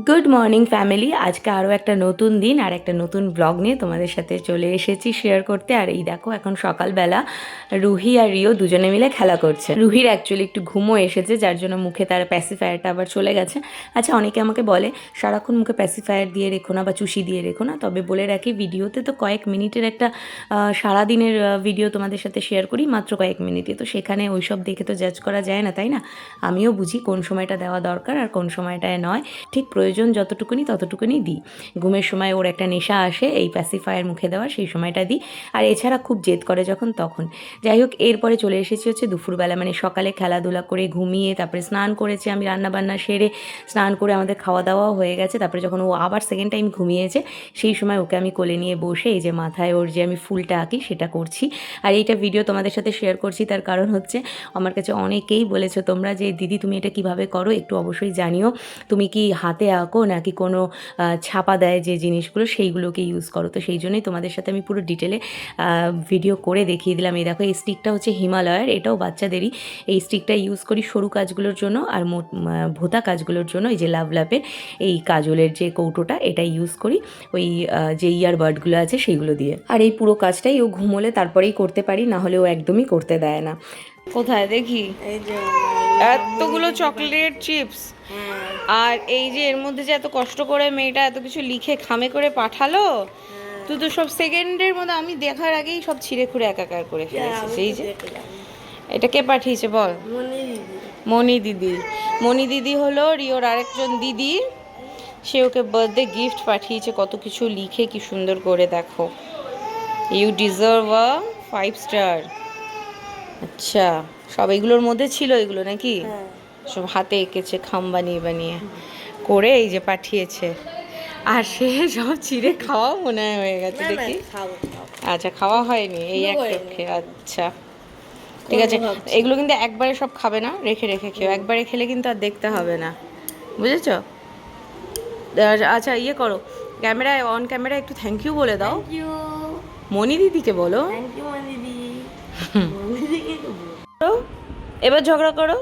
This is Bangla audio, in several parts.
Good morning family. আজকে আরও একটা নতুন দিন আর একটা নতুন ব্লগ নিয়ে তোমাদের সাথে চলে এসেছি শেয়ার করতে। আর এই দেখো এখন সকালবেলা রুহি আর রিও দুজনে মিলে খেলা করছে। রুহির অ্যাকচুয়ালি একটু ঘুমও এসেছে, যার জন্য মুখে তার প্যাসিফায়ারটা আবার চলে গেছে। আচ্ছা, অনেকে আমাকে বলে সারাক্ষণ মুখে প্যাসিফায়ার দিয়ে রেখো না বা চুষি দিয়ে রেখো না, তবে বলে রাখি ভিডিওতে তো কয়েক মিনিটের একটা সারাদিনের ভিডিও তোমাদের সাথে শেয়ার করি, মাত্র কয়েক মিনিটে, তো সেখানে ওইসব দেখে তো জাজ করা যায় না, তাই না? আমিও বুঝি কোন সময়টা দেওয়া দরকার আর কোন সময়টায় নয়। ঠিক প্রয়োজন যতটুকুনি ততটুকুনি দিই। ঘুমের সময় ওর একটা নেশা আসে এই প্যাসিফায়ার মুখে দেওয়া, সেই সময়টা দিই। আর এছাড়া খুব জেদ করে যখন তখন। যাই হোক, এরপরে চলে এসেছি হচ্ছে দুপুরবেলা, মানে সকালে খেলাধুলা করে ঘুমিয়ে তারপরে স্নান করেছি, আমি রান্নাবান্না সেরে স্নান করে আমাদের খাওয়া দাওয়াও হয়ে গেছে। তারপরে যখন ও আবার সেকেন্ড টাইম ঘুমিয়েছে, সেই সময় ওকে আমি কোলে নিয়ে বসে এই যে মাথায় ওর যে আমি ফুলটা আঁকি সেটা করছি। আর এইটা ভিডিও তোমাদের সাথে শেয়ার করছি, তার কারণ হচ্ছে আমার কাছে অনেকেই বলেছো তোমরা যে দিদি তুমি এটা কিভাবে করো, একটু অবশ্যই জানিও। তুমি কি হাতে আঁকো নাকি কোনো ছাপা দেয় যে জিনিসগুলো সেইগুলোকে ইউজ করো? তো সেই জন্যই তোমাদের সাথে আমি পুরো ডিটেলে ভিডিও করে দেখিয়ে দিলাম। এই দেখো, এই স্টিকটা হচ্ছে হিমালয়ের, এটাও বাচ্চাদেরই। এই স্টিকটা ইউজ করি সরু কাজগুলোর জন্য, আর ভোতা কাজগুলোর জন্য এই যে লাভ লাভের এই কাজলের যে কৌটোটা, এটা ইউজ করি ওই যে ইয়ারবাডগুলো আছে সেইগুলো দিয়ে। আর এই পুরো কাজটাই ও ঘুমোলে তারপরেই করতে পারি, না হলে ও একদমই করতে দেয় না। কোথায় দেখি এতগুলো চকলেট চিপস, আর এই যে এর মধ্যে যে এত কষ্ট করে মেয়েটা এত কিছু লিখে খামে করে পাঠালো, তুই তো সব সেকেন্ডের মধ্যে আমি দেখার আগেই সব ছিঁড়ে খুঁড়ে একাকার করে ফেলেছিস। এই যে এটা কে পাঠিয়েছে বল? মনি দিদি। মনি দিদি হলো রিওর আরেকজন দিদি, সে ওকে বার্থডে গিফট পাঠিয়েছে, কত কিছু লিখে কি সুন্দর করে, দেখো। You deserve a 5 star. আচ্ছা, সব এগুলোর মধ্যে ছিল এগুলো নাকি? সব হাতে এঁকেছে খাম বানিয়ে বানিয়ে করে এই যে পাঠিয়েছে। আর সে সব চিড়ে খাওয়া মনে হয় হয়ে গেছে দেখি। আচ্ছা, খাওয়া হয়নি এই এক টপকে। আচ্ছা ঠিক আছে, এগুলো কিন্তু একবারে সব খাবে না, রেখে রেখে খেও। একবারে খেলে কিন্তু আর দেখতে হবে না, বুঝেছো? আচ্ছা, ইয়ে করো, ক্যামেরায় অন ক্যামেরায় একটু থ্যাংক ইউ বলে দাও। মনি দিদিকে বলো। এবার ঝগড়া করো,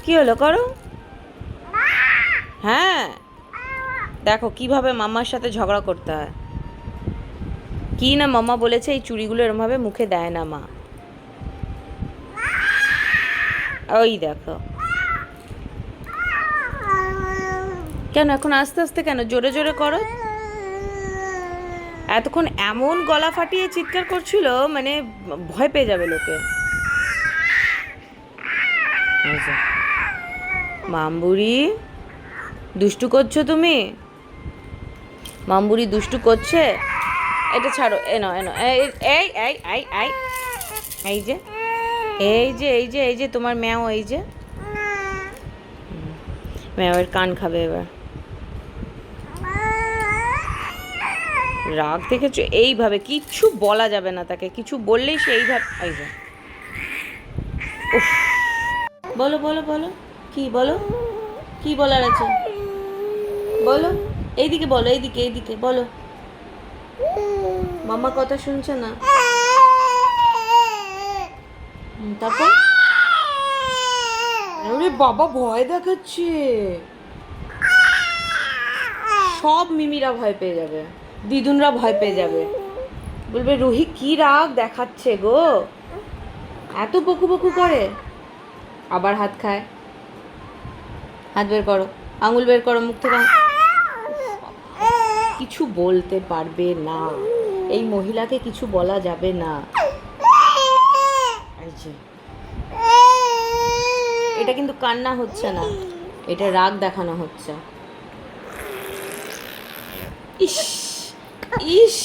কি হলো, করো। হ্যাঁ, দেখো কিভাবে মাম্মার সাথে ঝগড়া করতে হয়। কি না মাম্মা বলেছে এই চুড়িগুলো এরমভাবে মুখে দেয় না মা। ওই দেখো, কেন এখন আস্তে আস্তে, কেন জোরে জোরে করো। এতক্ষণ এমন গলা ফাটিয়ে চিৎকার করছিল, মানে ভয় পেয়ে যাবে লোকে। মামবুড়ি দুষ্টু করছো তুমি? মামবুড়ি দুষ্টু করছে। এটা ছাড়ো, এনো এনো, এই এই এই এই এই এই যে এই যে এই যে এই যে তোমার ম্যাও, এই যে ম্যাওয়ের কান খাবে এবার। রাগ দেখেছো? এইভাবে কিচ্ছু বলা যাবে না তাকে, কিছু বললেই সে এইভাবে। এই যে উফ, বলো বলো বলো, কি বলো, কি বলার আছে বলো। এইদিকে বলো, এইদিকে এইদিকে বলো। মামা কথা শুনছে না। তারপর আরে বাবা, ভয় দেখাচ্ছে। সব মিমিরা ভয় পেয়ে যাবে, দিদুনরা ভয় পেয়ে যাবে, বলবে রুহি কি রাগ দেখাচ্ছে গো, এত বকু বকু করে। আবার হাত খায়, হাত বের করো, আঙুল বের করো মুখ থেকে। কিছু বলতে পারবে না, এই মহিলাকে কিছু বলা যাবে না। এটা কিন্তু কান্না হচ্ছে না, এটা রাগ দেখানো হচ্ছে। ইস ইস,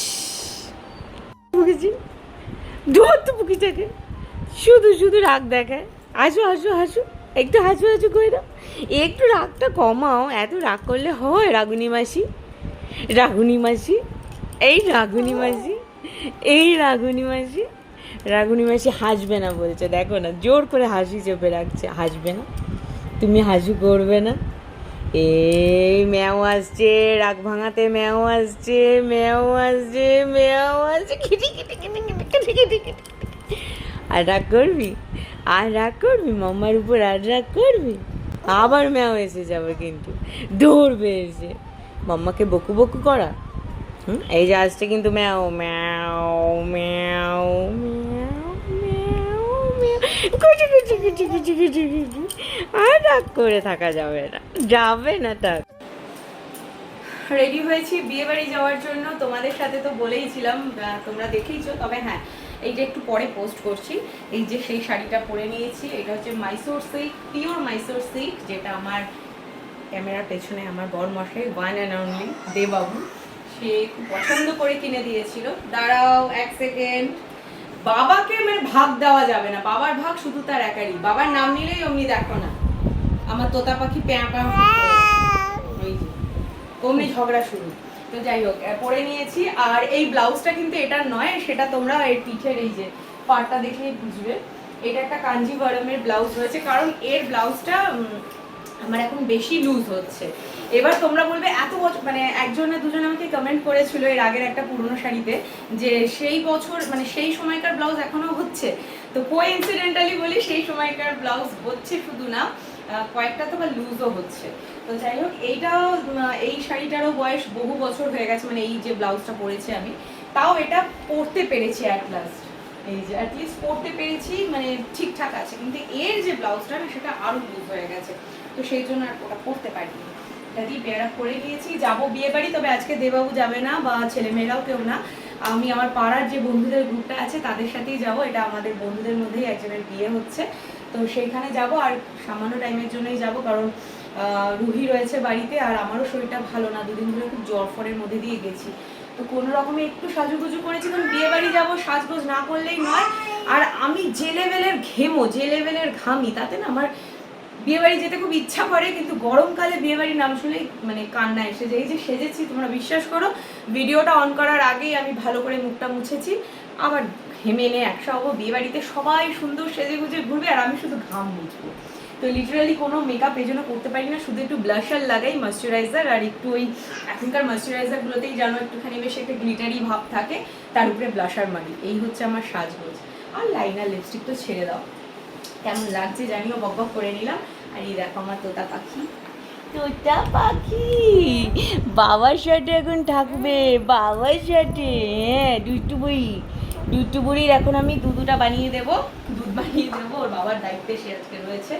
বুঝেছি, ধরতো পুকিটাকে, শুধু শুধু রাগ দেখায়। হাসো হাসো হাসো, একটু হাসু হাসু করে দাও, একটু রাগটা কমাও। এত রাগ করলে হয় রাগুনি মাসি? রাগুনি মাসি, এই রাগুনি মাসি, এই রাগুনি মাসি। রাগুনি মাসি হাসবে না বলছে, দেখো না জোর করে হাসি চেপে রাখছে, হাসবে না, তুমি হাসু করবে না। এই ম্যাও আসছে, রাগ ভাঙাতে ম্যাও আসছে, ম্যাও আসছে, ম্যাও আসছে, খিটি খিটি খিটি খিটি খিটি খিটি খিটি। আর রাগ করবি, আর রাগ করবি মাম্মার উপর, আর রাগ করবি? আবার ম্যাও এসে যাবে কিন্তু, দৌড়বে এসে মাম্মাকে বকু বকু করা। এই যে আসছে কিন্তু ম্যাও ম্যাও ম্যাও ম্যাও ম্যাও ম্যাও, কুচি কুচি কুচি কুচি কুচি কুচি। আর রাগ করে থাকা যাবে না, যাবে না থাক। রেডি হয়েছি বিয়ে বাড়ি যাওয়ার জন্য, তোমাদের সাথে তো বলেইছিলাম, তোমরা দেখেইছো। তবে হ্যাঁ, এই যে একটু পরে পোস্ট করছি, এই যে সেই শাড়িটা পরে নিয়েছি, এটা হচ্ছে Mysore silk, pure Mysore silk, যেটা আমার ক্যামেরার পেছনে আমার বর মশাই ওয়ান অ্যান্ড অনলি দেবাবু, সে খুব পছন্দ করে কিনে দিয়েছিল। দাঁড়াও এক সেকেন্ড, বাবাকে মানে ভাগ দেওয়া যাবে না, বাবার ভাগ শুধু তার একারই, বাবার নাম নিলেই অমনি দেখো না আমার তোতা পাখি প্যাঁ প্যাঁ ওই যে অমনি ঝগড়া শুরু। তো যাই হোক, পরে নিয়েছি। আর এই ব্লাউজটা কিন্তু এটার নয়, সেটা তোমরা এর পিঠের এই যে পাটটা দেখলেই বুঝবে। এটা একটা কাঞ্জিভারমের ব্লাউজ রয়েছে, কারণ এর ব্লাউজটা আমার এখন বেশি লুজ হচ্ছে। এবার তোমরা বলবে এত বছর, মানে একজনে দুজনে আমাকে কমেন্ট করেছিল এর আগের একটা পুরনো শাড়িতে, যে সেই বছর মানে সেই সময়কার ব্লাউজ এখনো হচ্ছে। তো কোইন্সিডেন্টালি বলি, সেই সময়কার ব্লাউজ হচ্ছে শুধু না, কয়েকটা তো বা লুজও হচ্ছে। তো যাই হোক, এইটাও এই শাড়িটারও বয়স বহু বছর হয়ে গেছে, মানে এই যে ব্লাউজটা পরেছি আমি, তাও এটা পরতে পেরেছি অ্যাট লাস্ট, এই যে অ্যাটলিস্ট পরতে পেরেছি, মানে ঠিকঠাক আছে। কিন্তু এর যে ব্লাউজটা না, সেটা আরও লুজ হয়ে গেছে, তো সেই জন্য আর ওটা পরতে পারিনি। এটা দিয়ে বেয়ার আপ করে নিয়েছি, যাবো বিয়ে বাড়ি। তবে আজকে দেবাবু যাবে না, বা ছেলেমেয়েরাও কেউ না, আমি আমার পাড়ার যে বন্ধুদের গ্রুপটা আছে তাদের সাথেই যাব। এটা আমাদের বন্ধুদের মধ্যেই একজনের বিয়ে হচ্ছে, তো সেইখানে যাব। আর সামান্য টাইমের জন্যই যাব, কারণ রুহি রয়েছে বাড়িতে, আর আমারও শরীরটা ভালো না, দুদিন ধরে খুব জ্বর ফরের মধ্যে দিয়ে গেছি। তো কোনো রকমে একটু সাজুগুজু করেছি, কারণ বিয়ে বাড়ি যাবো, সাজগোজ না করলেই নয়। আর আমি যে লেভেলের ঘেমো, যে লেভেলের ঘামি, তাতে না আমার বিয়ে বাড়ি যেতে খুব ইচ্ছা করে, কিন্তু গরমকালে বিয়ে বাড়ির নাম শুনেই মানে কান্না এসে যায়। এই যে সেজেছি, তোমরা বিশ্বাস করো, ভিডিওটা অন করার আগেই আমি ভালো করে মুখটা মুছেছি, আবার ঘেমে এনে একশো হবো। বিয়ে বাড়িতে সবাই সুন্দর সেজে গুজে ঘুরবে, আর আমি শুধু ঘাম মুছবো। তো লিটারালি কোনো মেকআপ এই জন্য করতে পারি না, শুধু একটু ব্লাশার লাগাই, ময়শ্চারাইজার, আর একটু ওই এখনকার ময়শ্চারাইজারগুলোতেই জানো একটুখানি বেশি একটা গ্লিটারি ভাব থাকে, তার উপরে ব্লাশার মারি। এই হচ্ছে আমার সাজগোজ। আর লাইনার লিপস্টিক তো ছেড়ে দাও, কেমন লাগছে জানিও, বক বক করে নিলাম। আর এই দেখো আমার তোতা পাখি, তোতা পাখি বাবার সাথে এখন থাকবে, বাবার সাথে। হ্যাঁ, দুষ্টু বুড়ি, দুষ্টু বুড়ির এখন আমি দুধটা বানিয়ে দেবো, দুধ বানিয়ে দেবো, ওর বাবার দায়িত্বে সে আজকে রয়েছে।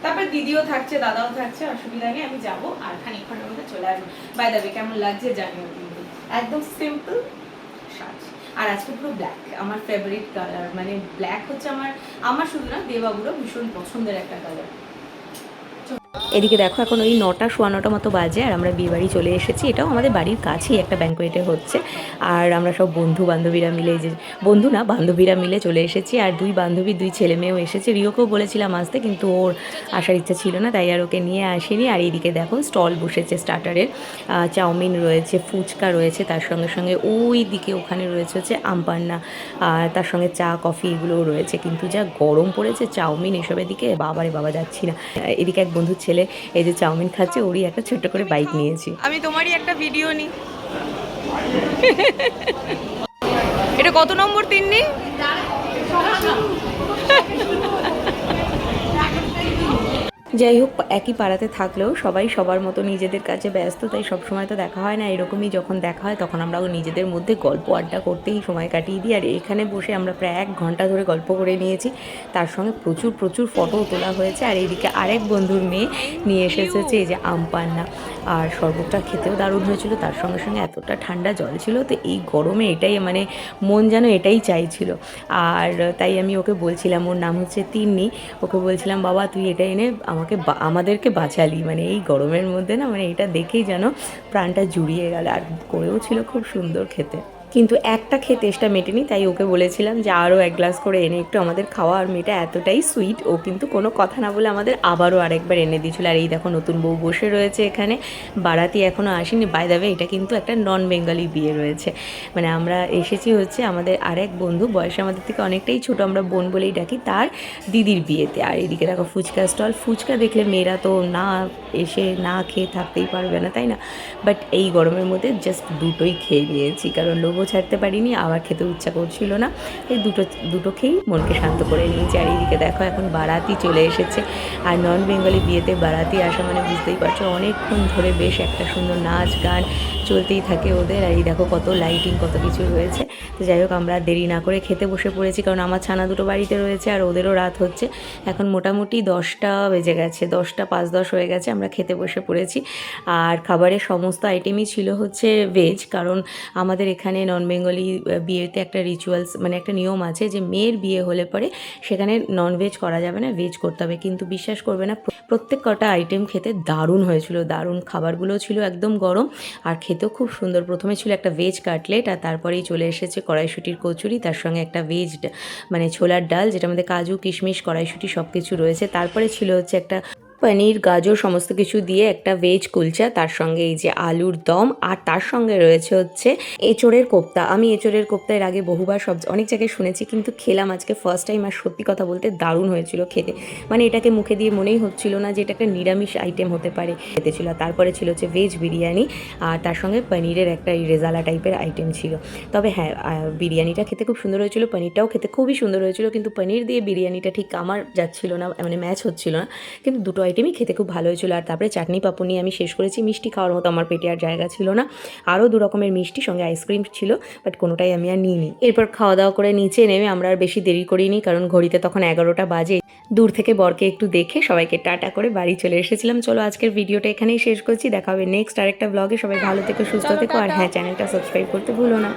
তারপর দিদিও থাকছে, দাদাও থাকছে, অসুবিধা নেই, আমি যাবো আর খানিকক্ষণের মধ্যে চলে আসবো। বাই দ্য ওয়ে, কেমন লাগছে জানিও কিন্তু, একদম সিম্পল সাজ। আর আজকে পুরো ব্ল্যাক, আমার ফেভারিট কালার, মানে ব্ল্যাক হচ্ছে আমার আমার শুধু না, দেবাবুরও ভীষণ পছন্দের একটা কালার। এদিকে দেখো, এখন ওই 9টা সোয়া 9টা মতো বাজে, আর আমরা বিয়ে বাড়ি চলে এসেছি। এটাও আমাদের বাড়ির কাছেই একটা ব্যাঙ্কোয়েটে হচ্ছে, আর আমরা সব বন্ধু বান্ধবীরা মিলে, যে বন্ধু না বান্ধবীরা মিলে চলে এসেছি। আর দুই বান্ধবী, দুই ছেলে মেয়েও এসেছে। রিওকেও বলেছিলাম আসতে, কিন্তু ওর আসার ইচ্ছা ছিল না, তাই আর ওকে নিয়ে আসিনি। আর এইদিকে দেখো স্টল বসেছে স্টার্টারের, চাউমিন রয়েছে, ফুচকা রয়েছে, তার সঙ্গে সঙ্গে ওই দিকে ওখানে রয়েছে হচ্ছে আমপান্না, আর তার সঙ্গে চা কফি এগুলোও রয়েছে। কিন্তু যা গরম পড়েছে, চাউমিন এসবের দিকে বাবারে বাবা যাচ্ছি না। এদিকে এক বন্ধুর ছেলে এই যে চাউমিন খাচ্ছে, ওরই একটা ছোট্ট করে বাইক নিয়েছি। আমি তোমারই একটা ভিডিও নিই। এটা কত নম্বর তিন্নি? যাই হোক, একই পাড়াতে থাকলেও সবাই সবার মতো নিজেদের কাছে ব্যস্ত, তাই সবসময় তো দেখা হয় না। এরকমই যখন দেখা হয়, তখন আমরাও নিজেদের মধ্যে গল্প আড্ডা করতেই সময় কাটিয়ে দিই। আর এখানে বসে আমরা প্রায় 1 ঘন্টা ধরে গল্প করে নিয়েছি, তার সঙ্গে প্রচুর প্রচুর ফটোও তোলা হয়েছে। আর এইদিকে আরেক বন্ধুর মেয়ে নিয়ে এসেছে এই যে আমপান্না, আর শরবতটা খেতেও দারুণ হয়েছিল, তার সঙ্গে সঙ্গে এতটা ঠান্ডা জল ছিল, তো এই গরমে এটাই মানে মন যেন এটাই চাইছিল। আর তাই আমি ওকে বলছিলাম, ওর নাম হচ্ছে তিন্নি, ওকে বলছিলাম বাবা তুই এটা এনে আমাদেরকে বাঁচালি, মানে এই গরমের মধ্যে না, মানে এটা দেখেই যেন প্রাণটা জুড়িয়ে গেল। আর করেও ছিল খুব সুন্দর খেতে, কিন্তু একটা খেয়ে টেস্টটা মেটেনি, তাই ওকে বলেছিলাম যে আরও 1 গ্লাস করে এনে একটু আমাদের খাওয়া। আর মেয়েটা এতটাই সুইট, ও কিন্তু কোনো কথা না বলে আমাদের আবারও আরেকবার এনে দিয়েছিল। আর এই দেখো নতুন বউ বসে রয়েছে এখানে, বারাতি এখনও আসেনি। বাই দ্য ওয়ে, এটা কিন্তু একটা নন বেঙ্গলি বিয়ে রয়েছে, মানে আমরা এসেছি হচ্ছে আমাদের আরেক বন্ধু, বয়সে আমাদের থেকে অনেকটাই ছোটো, আমরা বোন বলেই ডাকি, তার দিদির বিয়েতে। আর এদিকে দেখো ফুচকা স্টল, ফুচকা দেখলে মেয়েরা তো না এসে না খেয়ে থাকতেই পারবে না, তাই না? বাট এই গরমের মধ্যে জাস্ট দুটোই খেয়ে নিয়েছি, কারণ লোভ লোভও ছাড়তে পারিনি, আবার খেতে ইচ্ছা করছিল না। এই দুটো খেয়েই মনকে শান্ত করে নিয়েছি। আর এইদিকে দেখো এখন বারাতি চলে এসেছে। আর নন বেঙ্গলি বিয়েতে বারাতি আসা মানে বুঝতেই পারছো অনেকক্ষণ ধরে বেশ একটা সুন্দর নাচ গান চলতেই থাকে ওদের। আর এই দেখো কত লাইটিং, কত কিছু রয়েছে। তো যাই হোক, আমরা দেরি না করে খেতে বসে পড়েছি, কারণ আমার ছানা দুটো বাড়িতে রয়েছে আর ওদেরও রাত হচ্ছে। এখন মোটামুটি 10টা বেজে গেছে, 10টা 5-10 হয়ে গেছে, আমরা খেতে বসে পড়েছি। আর খাবারের সমস্ত আইটেমই ছিল হচ্ছে ভেজ, কারণ আমাদের এখানে নন বেঙ্গলি বিয়েতে একটা রিচুয়ালস মানে একটা নিয়ম আছে যে মেয়ের বিয়ে হলে পরে সেখানে ননভেজ করা যাবে না, ভেজ করতে হবে। কিন্তু বিশ্বাস করবে না, প্রত্যেক কটা আইটেম খেতে দারুণ হয়েছিল, দারুণ। খাবারগুলো ছিল একদম গরম আর খেতেও খুব সুন্দর। প্রথমে ছিল একটা ভেজ কাটলেট, আর তারপরেই চলে এসেছে কড়াইশুঁটির কচুরি, তার সঙ্গে একটা ভেজ মানে ছোলার ডাল, যেটার মধ্যে কাজু কিশমিশ কড়াইশুঁটি সব কিছু রয়েছে। তারপরে ছিল হচ্ছে একটা পনির গাজর সমস্ত কিছু দিয়ে একটা ভেজ কুলচা, তার সঙ্গে এই যে আলুর দম, আর তার সঙ্গে রয়েছে হচ্ছে এঁচোড়ের কোপ্তা। আমি এঁচোড়ের কোপ্তা এর আগে বহুবার অনেক জায়গায় শুনেছি, কিন্তু খেলাম আজকে ফার্স্ট টাইম। আর সত্যি কথা বলতে দারুণ হয়েছিল খেতে, মানে এটাকে মুখে দিয়ে মনেই হচ্ছিল না যে এটা একটা নিরামিষ আইটেম হতে পারে, খেতে ছিল। তারপরে ছিল হচ্ছে ভেজ বিরিয়ানি, আর তার সঙ্গে পনিরের একটা রেজালা টাইপের আইটেম ছিল। তবে হ্যাঁ, বিরিয়ানিটা খেতে খুব সুন্দর হয়েছিল, পনিরটাও খেতে খুবই সুন্দর হয়েছিল, কিন্তু পনির দিয়ে বিরিয়ানিটা ঠিক আমার যাচ্ছিল না, মানে ম্যাচ হচ্ছিল না। কিন্তু দুটো আইটেমই খেতে খুব ভালো হয়েছিল। আর তারপরে চাটনি পাঁপড় নিয়ে আমি শেষ করেছি। মিষ্টি খাওয়ার মতো আমার পেটে আর জায়গা ছিল না, আরও 2 রকমের মিষ্টি সঙ্গে আইসক্রিম ছিল, বাট কোনোটাই আমি আর নিইনি। এরপর খাওয়া দাওয়া করে নিচে নেমে আমরা আর বেশি দেরি করিনি, কারণ ঘড়িতে তখন 11টা বাজে। দূর থেকে বরকে একটু দেখে সবাইকে টাটা করে বাড়ি চলে এসেছিলাম। চলো আজকের ভিডিওটা এখানেই শেষ করছি, দেখা হবে নেক্সট আরেকটা ব্লগে। সবাই ভালো থেকো, সুস্থ থেকো, আর হ্যাঁ, চ্যানেলটা সাবস্ক্রাইব করতে ভুলো না।